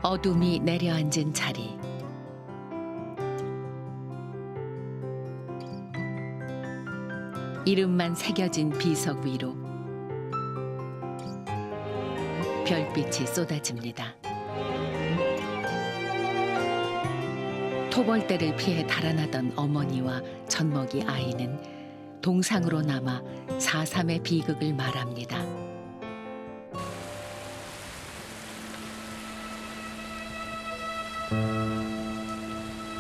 어둠이 내려앉은 자리. 이름만 새겨진 비석 위로 별빛이 쏟아집니다. 토벌대를 피해 달아나던 어머니와 젖먹이 아이는 동상으로 남아 4.3의 비극을 말합니다.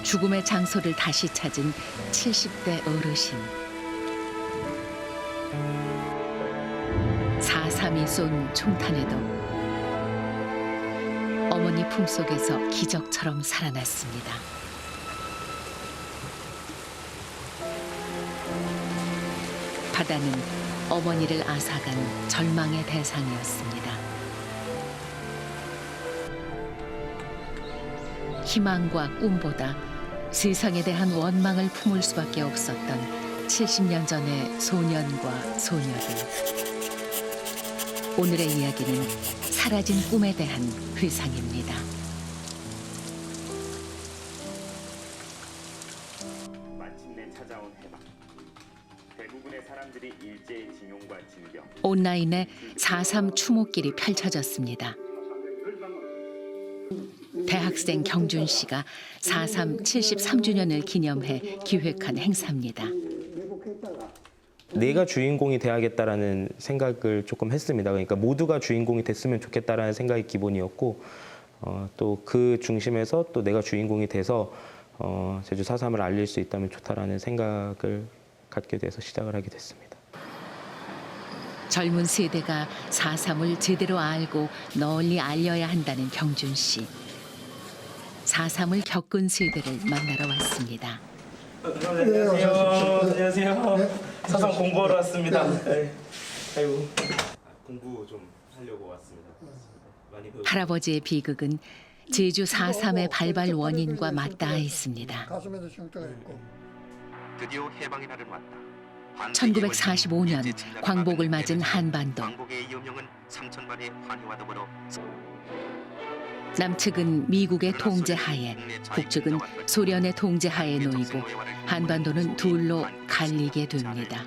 죽음의 장소를 다시 찾은 70대 어르신. 4.3이 쏜 총탄에도 어머니 품속에서 기적처럼 살아났습니다. 바다는 어머니를 앗아간 절망의 대상이었습니다. 희망과 꿈보다 세상에 대한 원망을 품을 수밖에 없었던 70년 전의 소년과 소녀들. 오늘의 이야기는 사라진 꿈에 대한 회상입니다. 마침내 찾아온 해방. 대부분의 사람들이 일제의 징용과 징병. 온라인에 4.3 추모길이 펼쳐졌습니다. 대학생 경준 씨가 4.3 73주년을 기념해 기획한 행사입니다. 내가 주인공이 돼야겠다라는 생각을 조금 했습니다. 그러니까 모두가 주인공이 됐으면 좋겠다라는 생각이 기본이었고, 또 그 중심에서 또 내가 주인공이 돼서 제주 4.3을 알릴 수 있다면 좋다라는 생각을 갖게 돼서 시작을 하게 됐습니다. 젊은 세대가 4.3을 제대로 알고 널리 알려야 한다는 경준 씨. 4.3을 겪은 세대를 만나러 왔습니다. 안녕하세요. 안녕하세요. 4.3 공부하러 왔습니다. 네. 아이고. 공부 좀 하려고 왔습니다. 많이 할아버지의 비극은 제주 4.3의 발발 원인과 맞닿아 있습니다. 가슴에도 흉터가 있고. 드디어 해방의 날을 맞다. 1945년 광복을 맞은 한반도. 광복의 여명은 3,000만의 환희와 더불어 남측은 미국의 통제하에, 북측은 소련의 통제하에 놓이고 한반도는 둘로 갈리게 됩니다.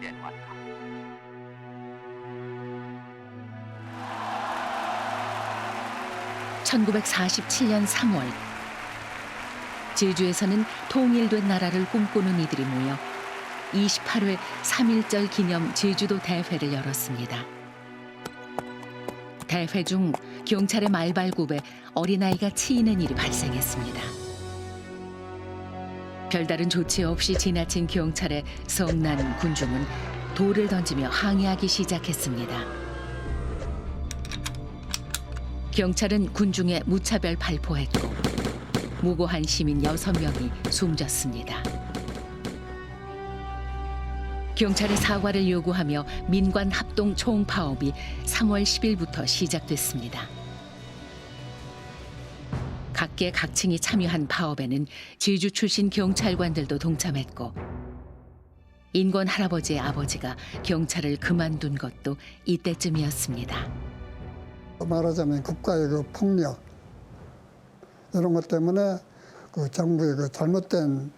(1947년 3월) 제주에서는 통일된 나라를 꿈꾸는 이들이 모여 28회 3.1절 기념 제주도 대회를 열었습니다. 대회 중 경찰의 말발굽에 어린아이가 치이는 일이 발생했습니다. 별다른 조치 없이 지나친 경찰의 성난 군중은 돌을 던지며 항의하기 시작했습니다. 경찰은 군중에 무차별 발포했고 무고한 시민 6명이 숨졌습니다. 경찰의 사과를 요구하며 민관 합동 총파업이 3월 10일부터 시작됐습니다. 각계 각층이 참여한 파업에는 제주 출신 경찰관들도 동참했고 인권 할아버지의 아버지가 경찰을 그만둔 것도 이때쯤이었습니다. 말하자면 국가의 그 폭력 이런 것 때문에 그 정부의 그 잘못된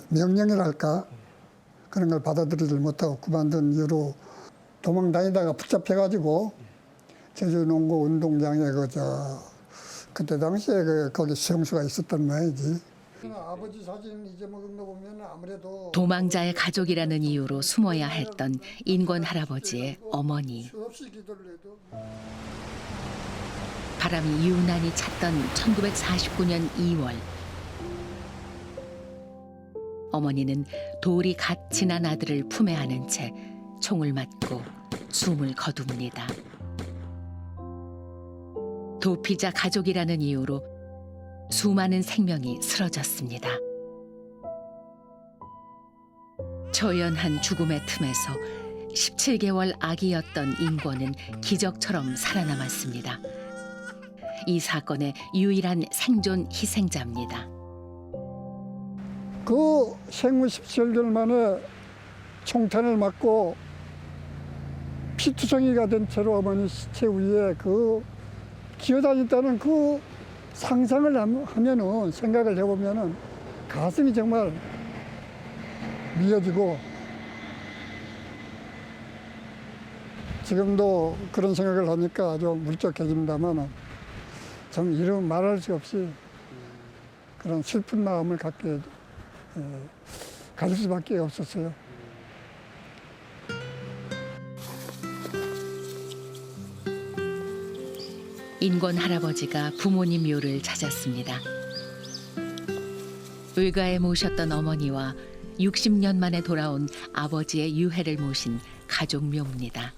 명령이랄까 그런 걸 받아들이지 못하고 그만둔 이유로 도망 다니다가 붙잡혀가지고 제주 농구 운동장에 그때 당시에 거기 수용소가 있었던 모양이지. 아버지 사진 잊어먹은 거 보면 아무래도 도망자의 가족이라는 이유로 숨어야 했던 인권 할아버지의 어머니. 수없이 기도를 해도 바람이 유난히 찼던 1949년 2월. 어머니는 돌이 갓 지난 아들을 품에 안은 채 총을 맞고 숨을 거둡니다. 도피자 가족이라는 이유로 수많은 생명이 쓰러졌습니다. 초연한 죽음의 틈에서 17개월 아기였던 인권은 기적처럼 살아남았습니다. 이 사건의 유일한 생존 희생자입니다. 그 생후 17개월 만에 총탄을 맞고 피투성이가 된 채로 어머니 시체 위에 그 기어다녔다는 그 상상을 하면은 생각을 해보면은 가슴이 정말 미어지고 지금도 그런 생각을 하니까 아주 물적해집니다만 좀 이름 말할 수 없이 그런 슬픈 마음을 갖게 가질 수밖에 없었어요. 인권 할아버지가 부모님 묘를 찾았습니다. 의가에 모셨던 어머니와 60년 만에 돌아온 아버지의 유해를 모신 가족 묘입니다.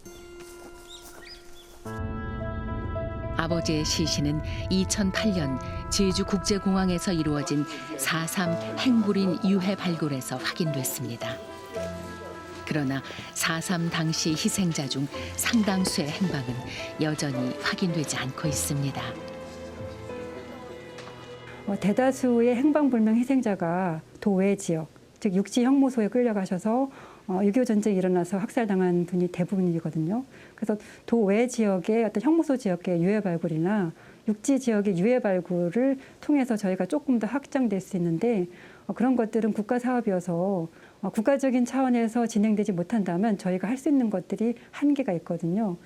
아버지의 시신은 2008년 제주국제공항에서 이루어진 4.3 행불인 유해 발굴에서 확인됐습니다. 그러나 4.3 당시 희생자 중 상당수의 행방은 여전히 확인되지 않고 있습니다. 대다수의 행방불명 희생자가 도외 지역, 즉 육지 형무소에 끌려가셔서 6.25 전쟁이 일어나서 학살당한 분이 대부분이거든요. 그래서 도외 지역의 어떤 형무소 지역의 유해 발굴이나 육지 지역의 유해 발굴을 통해서 저희가 조금 더 확장될 수 있는데 그런 것들은 국가 사업이어서 국가적인 차원에서 진행되지 못한다면 저희가 할 수 있는 것들이 한계가 있거든요.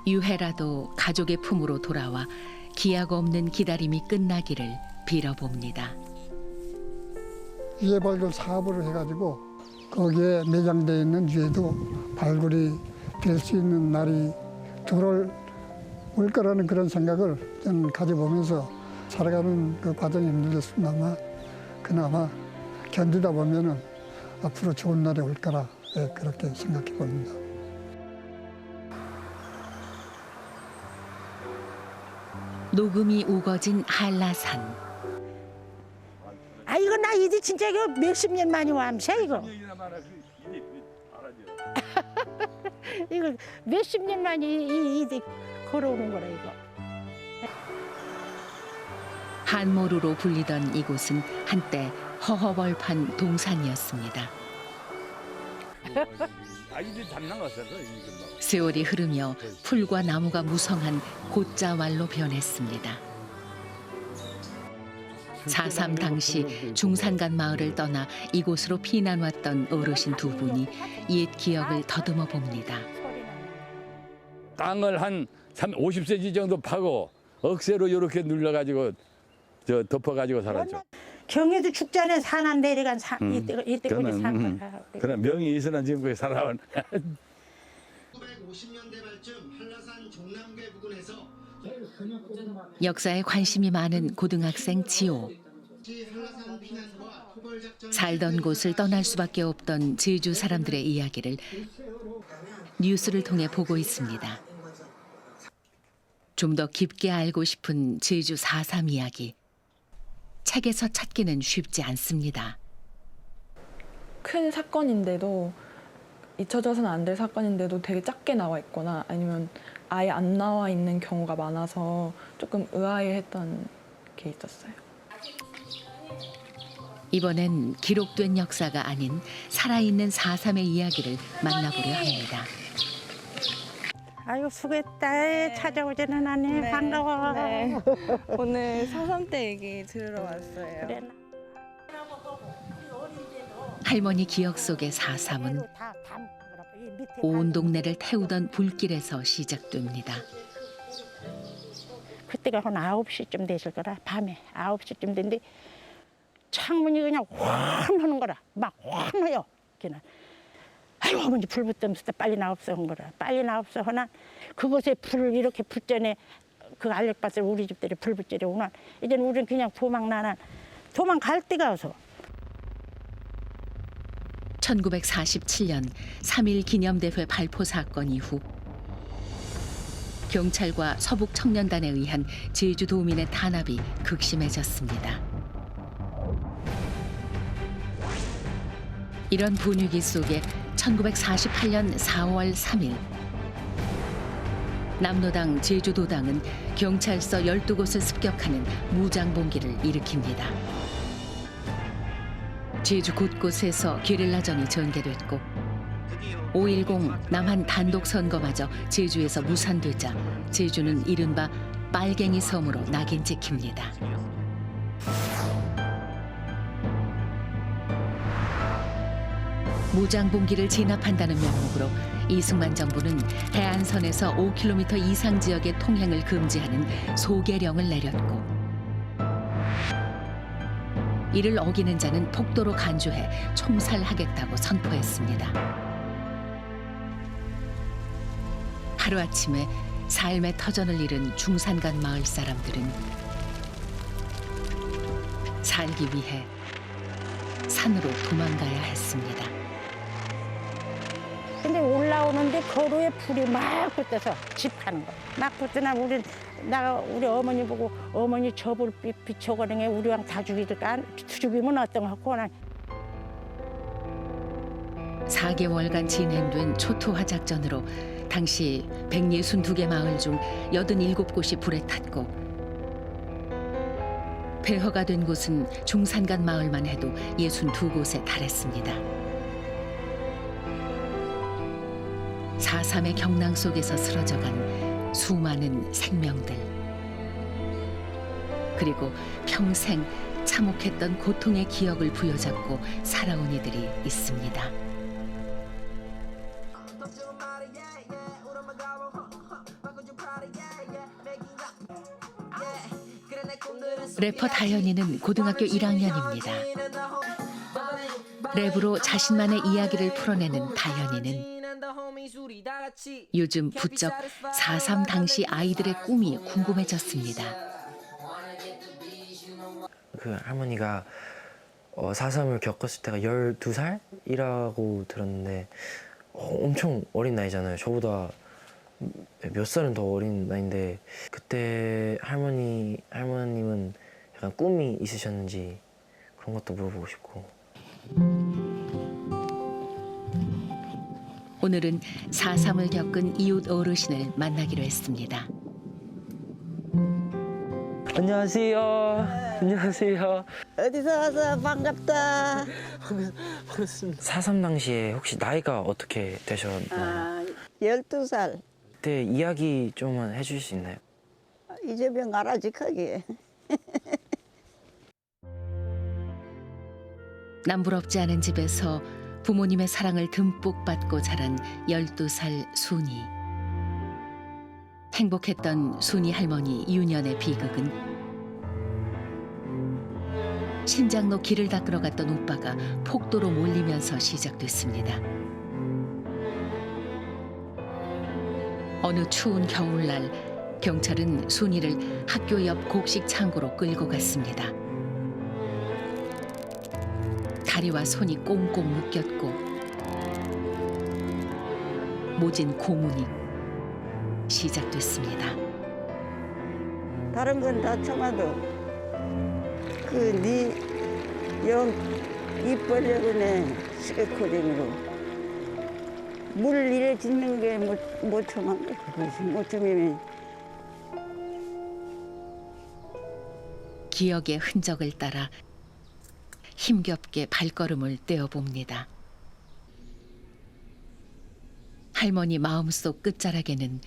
유해라도 가족의 품으로 돌아와 기약 없는 기다림이 끝나기를 빌어봅니다. 유해 발굴 사업을 해가지고 거기에 매장되어 있는 유해도 발굴이 될 수 있는 날이 들어올 거라는 그런 생각을 저는 가져보면서 살아가는 그 과정이 힘들었습니다만 그나마 견디다 보면은 앞으로 좋은 날이 올 거라 그렇게 생각해 봅니다. 녹음이 우거진 한라산. 아 이거 나 이제 진짜 이거 몇십 년 만에 와암새 이거. 이거 몇십 년 만에 이제 걸어오는 거라 이거. 한모루로 불리던 이곳은 한때 허허벌판 동산이었습니다. 세월이 흐르며 풀과 나무가 무성한 곶자왈로 변했습니다. 4.3 당시 중산간 마을을 떠나 이곳으로 피난 왔던 어르신 두 분이 옛 기억을 더듬어 봅니다. 땅을 한 50cm 정도 파고 억새로 이렇게 눌러가지고 덮어가지고 살았죠. 경에도 죽전에 산안 내려간 이때까지 산 거라. 그런 명이 있으나 지금 거기 살아온. 1950년대 말쯤 한라산 종남계 부근에서 역사에 관심이 많은 고등학생 지호. 한라산 피난과 토벌 작전 살던 곳을 떠날 수밖에 없던 제주 사람들의 이야기를 뉴스를 통해 보고 있습니다. 좀 더 깊게 알고 싶은 제주 4.3 이야기. 책에서 찾기는 쉽지 않습니다. 큰 사건인데도 잊혀져서는 안 될 사건인데도 되게 작게 나와 있거나 아니면 아예 안 나와 있는 경우가 많아서 조금 의아해했던 게 있었어요. 이번엔 기록된 역사가 아닌 살아있는 4.3의 이야기를 만나보려 합니다. 아유 수고했다. 찾아오지는 않네. 반가워. 네. 오늘 4.3 때 얘기 들으러 왔어요. 그래. 할머니 기억 속의 4.3은 온 동네를 태우던 불길에서 시작됩니다. 그때가 한 9시쯤 됐을 거라. 밤에 9시쯤 됐는데 창문이 그냥 환 하는 거라. 막 환해요. 그냥. 아이고 어머니 불 붙으면서 빨리 나옵소 한 거라. 빨리 나옵소 하나 그곳에 불 이렇게 붙전에 그 알력밭을 우리 집들이 불 붙전에 오나 이제는 우리는 그냥 도망갈 데가 없어. 1947년 3.1 기념대회 발포 사건 이후 경찰과 서북 청년단에 의한 제주도민의 탄압이 극심해졌습니다. 이런 분위기 속에 1948년 4월 3일 남로당 제주도당은 경찰서 12곳을 습격하는 무장봉기를 일으킵니다. 제주 곳곳에서 게릴라전이 전개됐고 5.10 남한 단독 선거마저 제주에서 무산되자 제주는 이른바 빨갱이 섬으로 낙인 찍힙니다. 무장봉기를 진압한다는 명목으로 이승만 정부는 해안선에서 5km 이상 지역의 통행을 금지하는 소개령을 내렸고 이를 어기는 자는 폭도로 간주해 총살하겠다고 선포했습니다. 하루아침에 삶의 터전을 잃은 중산간 마을 사람들은 살기 위해 산으로 도망가야 했습니다. 근데 올라오는데 거루에 불이 막 붙어서 집 가는 거야. 막 붙으나 우리 어머니 보고 어머니 저 불빛 비춰거리게 우리 왕 다 죽이니까 죽이면 어떤 거 하고 4개월간 진행된 초토화 작전으로 당시 162개 마을 중 87곳이 불에 탔고 폐허가 된 곳은 중산간 마을만 해도 62곳에 달했습니다. 4.3의 경랑 속에서 쓰러져간 수많은 생명들 그리고 평생 참혹했던 고통의 기억을 부여잡고 살아온 이들이 있습니다. 래퍼 다현이는 고등학교 1학년입니다. 랩으로 자신만의 이야기를 풀어내는 다현이는 요즘 부쩍 4.3 당시 아이들의 꿈이 궁금해졌습니다. 그 할머니가 4.3을 겪었을 때가 12살이라고 들었는데 엄청 어린 나이잖아요. 저보다 몇 살은 더 어린 나이인데 그때 할머님은 약간 꿈이 있으셨는지 그런 것도 물어보고 싶고. 오늘은 4.3을 겪은 이웃 어르신을 만나기로 했습니다. 안녕하세요. 안녕하세요. 어디서 와서 반갑다. 4.3 당시에 혹시 나이가 어떻게 되셨나요? 12살. 그때 이야기 좀만 해주실 수 있나요? 이재병 알아직하게. 남부럽지 않은 집에서 부모님의 사랑을 듬뿍 받고 자란 12살 순이. 행복했던 순이 할머니 윤연의 비극은 신장로 길을 닦으러 갔던 오빠가 폭도로 몰리면서 시작됐습니다. 어느 추운 겨울날 경찰은 순이를 학교 옆 곡식 창고로 끌고 갔습니다. 다리와 손이 꽁꽁 묶였고 모진 고문이 시작됐습니다. 다른 건 다 참아도 네 입 벌려고 내 시계코쟁이로 물 이래 짓는 게 못 참은 게 그것이 못 참으면 기억의 흔적을 따라 힘겹게 발걸음을 떼어봅니다. 할머니 마음속 끝자락에는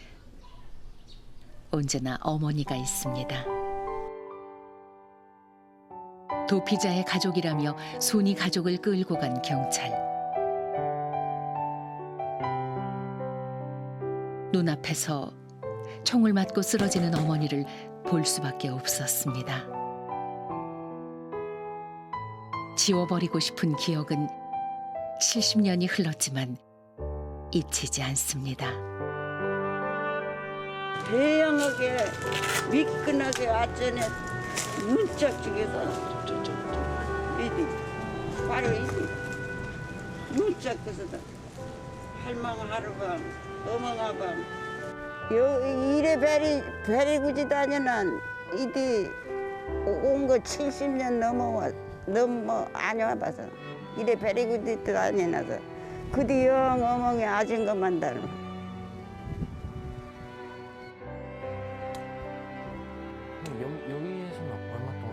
언제나 어머니가 있습니다. 도피자의 가족이라며 순이 가족을 끌고 간 경찰. 눈앞에서 총을 맞고 쓰러지는 어머니를 볼 수밖에 없었습니다. 지워버리고 싶은 기억은 70년이 흘렀지만 잊히지 않습니다. 대형하게 미끈하게 아전에 문짝 쪽에서 이디 바로 이디 문짝 그서다 할망 하루방 어멍하방 요 이래 베리구지 다녀난 이디 온 거 70년 넘어 안 와봐서 이래 베리구지 다녀나서 그뒤 영 어멍에 아진 것만 닮아. 여기에서는 얼마 동안?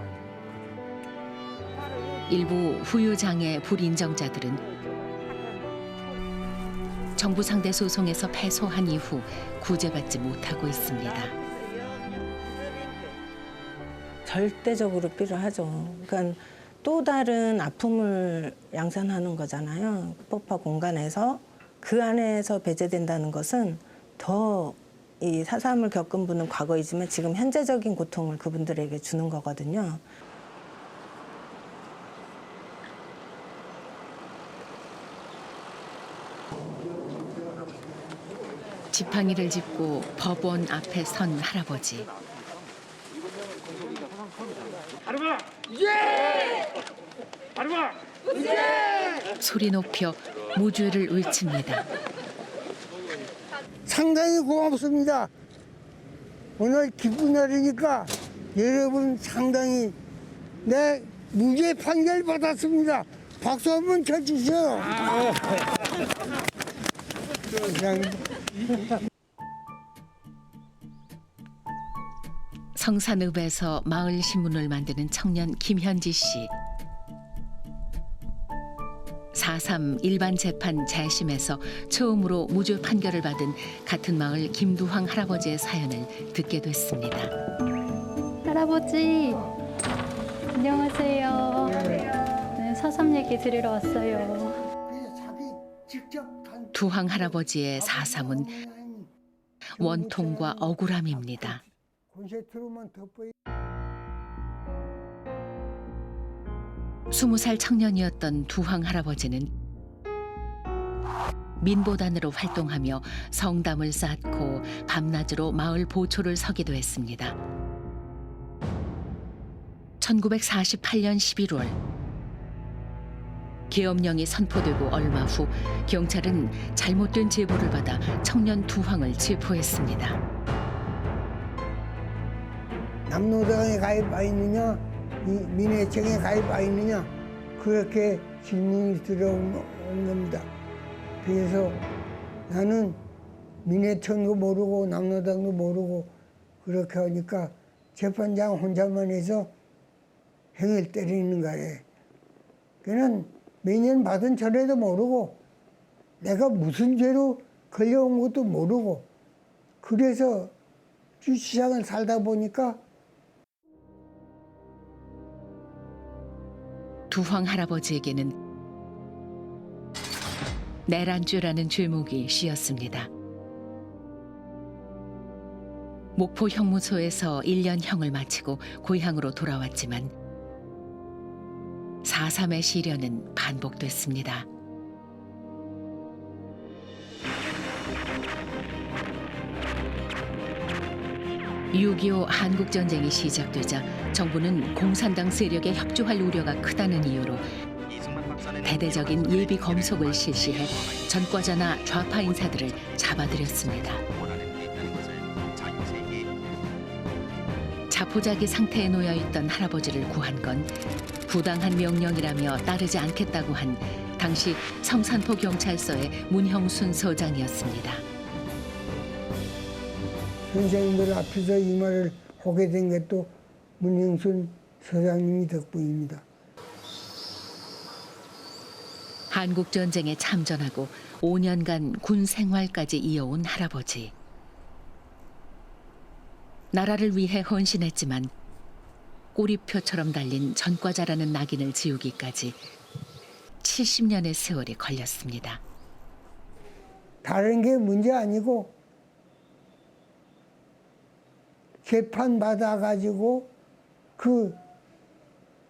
일부 후유장애 불인정자들은 정부 상대 소송에서 패소한 이후 구제받지 못하고 있습니다. 절대적으로 필요하죠. 그러니까 또 다른 아픔을 양산하는 거잖아요. 폭파 공간에서 그 안에서 배제된다는 것은 더 이 4.3을 겪은 분은 과거이지만 지금 현재적인 고통을 그분들에게 주는 거거든요. 지팡이를 짚고 법원 앞에 선 할아버지. 소리 높여 무죄를 외칩니다. 상당히 고맙습니다. 오늘 기쁜 날이니까 여러분 상당히 내 무죄 판결 받았습니다. 박수 한번 쳐주세요. 성산읍에서 마을 신문을 만드는 청년 김현지 씨. 4.3 일반 재판 재심에서 처음으로 무죄 판결을 받은 같은 마을 김두황 할아버지의 사연을 듣게 됐습니다. 할아버지, 안녕하세요. 네, 4.3 얘기 들으러 왔어요. 두황 할아버지의 4.3은 원통과 억울함입니다. 20살 청년이었던 두황 할아버지는 민보단으로 활동하며 성담을 쌓고 밤낮으로 마을 보초를 서기도 했습니다. 1948년 11월 계엄령이 선포되고 얼마 후 경찰은 잘못된 제보를 받아 청년 두황을 체포했습니다. 남노당에 가입해 있느냐, 민회청에 가입해 있느냐, 그렇게 질문이 들어온 겁니다. 그래서 나는 민회청도 모르고 남노당도 모르고 그렇게 하니까 재판장 혼자만 해서 형을 때리는 거예요. 그는 매년 받은 전에도 모르고 내가 무슨 죄로 걸려온 것도 모르고 그래서 주시장을 살다 보니까 두황 할아버지에게는 내란죄라는 죄목이 씌었습니다. 목포 형무소에서 1년형을 마치고 고향으로 돌아왔지만 4.3의 시련은 반복됐습니다. 6.25 한국전쟁이 시작되자 정부는 공산당 세력에 협조할 우려가 크다는 이유로 대대적인 예비 검속을 실시해 전과자나 좌파 인사들을 잡아들였습니다. 자포자기 상태에 놓여 있던 할아버지를 구한 건 부당한 명령이라며 따르지 않겠다고 한 당시 성산포 경찰서의 문형순 서장이었습니다. 선생님들 앞에서 이 말을 하게 된 것도 문형순 서장님이 덕분입니다. 한국전쟁에 참전하고 5년간 군 생활까지 이어온 할아버지. 나라를 위해 헌신했지만 꼬리표처럼 달린 전과자라는 낙인을 지우기까지 70년의 세월이 걸렸습니다. 다른 게 문제 아니고 재판 받아가지고 그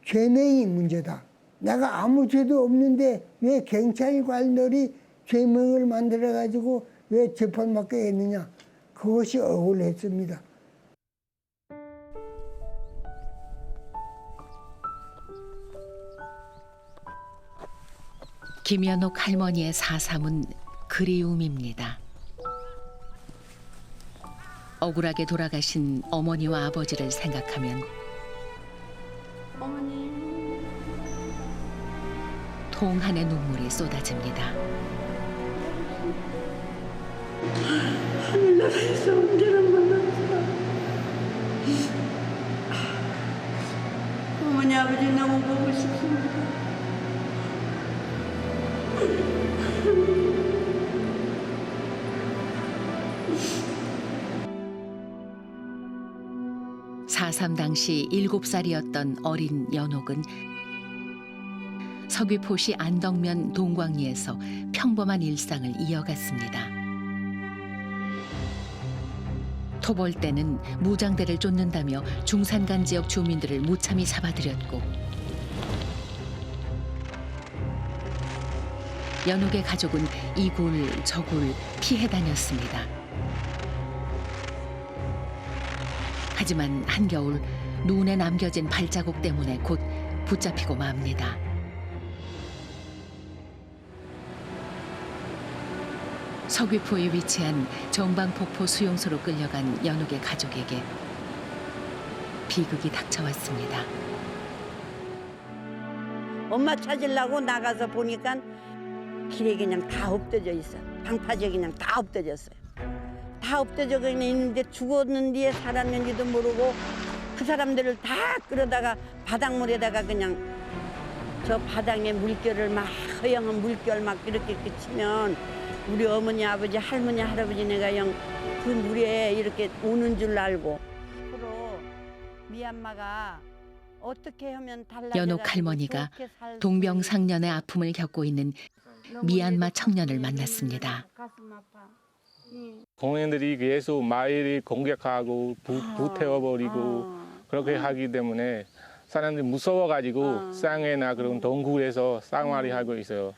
죄명이 문제다. 내가 아무 죄도 없는데 왜 경찰관들이 죄명을 만들어가지고 왜 재판받게 했느냐. 그것이 억울했습니다. 김연옥 할머니의 4.3은 그리움입니다. 억울하게 돌아가신 어머니와 아버지를 생각하면 통한의 눈물이 쏟아집니다. 하늘나라에서 언제나 만났어. 어머니 아버지 너무 보고 싶습니다. 4.3 당시 7살이었던 어린 연옥은 서귀포시 안덕면 동광리에서 평범한 일상을 이어갔습니다. 토벌 때는 무장대를 쫓는다며 중산간 지역 주민들을 무참히 잡아들였고 연옥의 가족은 이굴 저굴 피해 다녔습니다. 하지만 한겨울 눈에 남겨진 발자국 때문에 곧 붙잡히고 맙니다. 서귀포에 위치한 정방폭포 수용소로 끌려간 연옥의 가족에게 비극이 닥쳐왔습니다. 엄마 찾으려고 나가서 보니까 길에 그냥 다 엎드져 있어. 방파제 그냥 다 엎드졌어요. 다 엎드져 그냥 있는데 죽었는지 살았는지도 모르고 그 사람들을 다 끌어다가 바닷물에다가 그냥 저 바닥에 물결을 막 허영한 물결 막 이렇게 그치면 우리 어머니 아버지 할머니 할아버지 내가 영 그 물에 이렇게 오는 줄 알고 앞으로 미얀마가 어떻게 하면 달라져가지고 연옥 할머니가 좋게 살지. 동병상련의 아픔을 겪고 있는 미얀마 청년을 만났습니다. 가슴 아파. 공인들이 계속 마을을 공격하고 불태워버리고 그렇게 하기 때문에 사람들이 무서워가지고 쌍해나 그런 동굴에서 쌍화리 하고 있어요.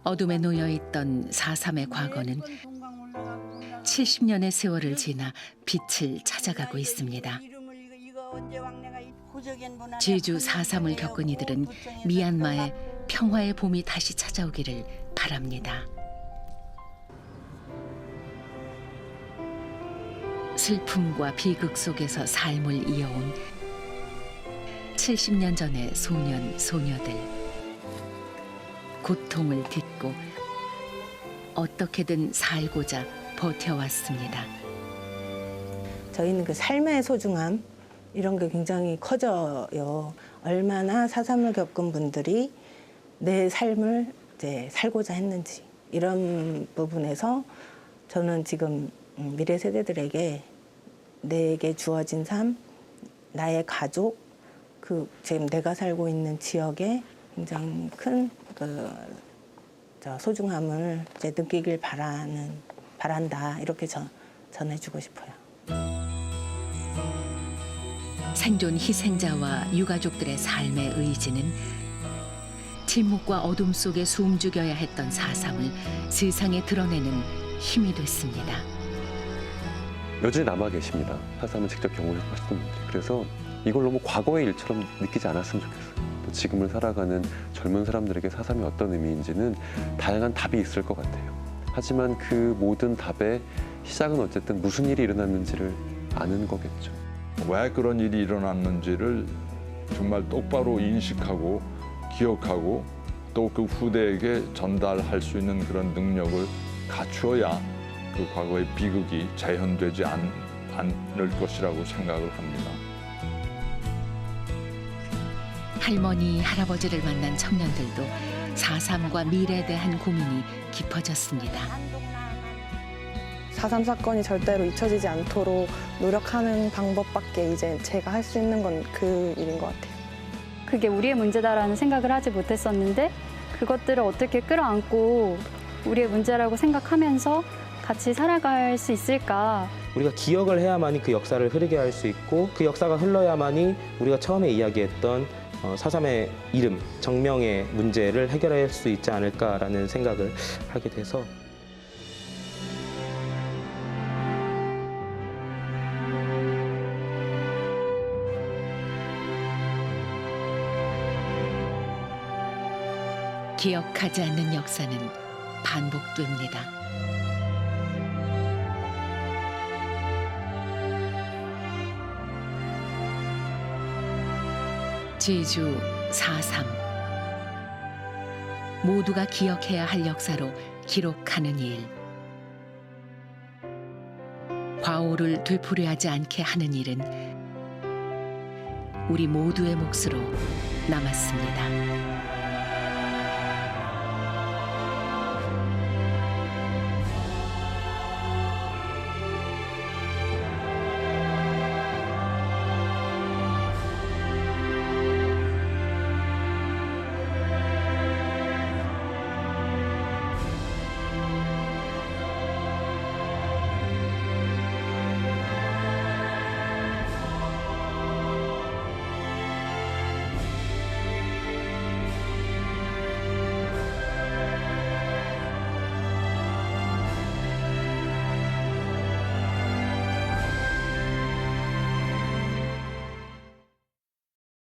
어둠에 놓여있던 4.3의 과거는 70년의 세월을 지나 빛을 찾아가고 있습니다. 제주 4.3을 겪은 이들은 미얀마에 평화의 봄이 다시 찾아오기를 바랍니다. 슬픔과 비극 속에서 삶을 이어온 70년 전의 소년, 소녀들. 고통을 딛고 어떻게든 살고자 버텨왔습니다. 저희는 그 삶의 소중함 이런 게 굉장히 커져요. 얼마나 4.3을 겪은 분들이 내 삶을 이제 살고자 했는지 이런 부분에서 저는 지금 미래 세대들에게 내게 주어진 삶, 나의 가족, 그 지금 내가 살고 있는 지역에 굉장히 큰 소중함을 이제 느끼길 바란다 이렇게 전해주고 싶어요. 생존 희생자와 유가족들의 삶의 의지는 침묵과 어둠 속에 숨죽여야 했던 4.3을 세상에 드러내는 힘이 됐습니다. 여전히 남아 계십니다. 4.3을 직접 경험하셨던 분들이. 그래서 이걸 너무 과거의 일처럼 느끼지 않았으면 좋겠어요. 또 지금을 살아가는 젊은 사람들에게 4.3이 어떤 의미인지는 다양한 답이 있을 것 같아요. 하지만 그 모든 답의 시작은 어쨌든 무슨 일이 일어났는지를 아는 거겠죠. 왜 그런 일이 일어났는지를 정말 똑바로 인식하고 기억하고 또 그 후대에게 전달할 수 있는 그런 능력을 갖추어야 그 과거의 비극이 재현되지 않을 것이라고 생각을 합니다. 할머니, 할아버지를 만난 청년들도 4.3과 미래에 대한 고민이 깊어졌습니다. 4.3 사건이 절대로 잊혀지지 않도록 노력하는 방법밖에 이제 제가 할 수 있는 건 그 일인 것 같아요. 그게 우리의 문제다라는 생각을 하지 못했었는데 그것들을 어떻게 끌어안고 우리의 문제라고 생각하면서 같이 살아갈 수 있을까. 우리가 기억을 해야만이 그 역사를 흐르게 할 수 있고 그 역사가 흘러야만이 우리가 처음에 이야기했던 4.3의 이름, 정명의 문제를 해결할 수 있지 않을까라는 생각을 하게 돼서 기억하지 않는 역사는 반복됩니다. 제주 4.3 모두가 기억해야 할 역사로 기록하는 일. 과오를 되풀이하지 않게 하는 일은 우리 모두의 몫으로 남았습니다.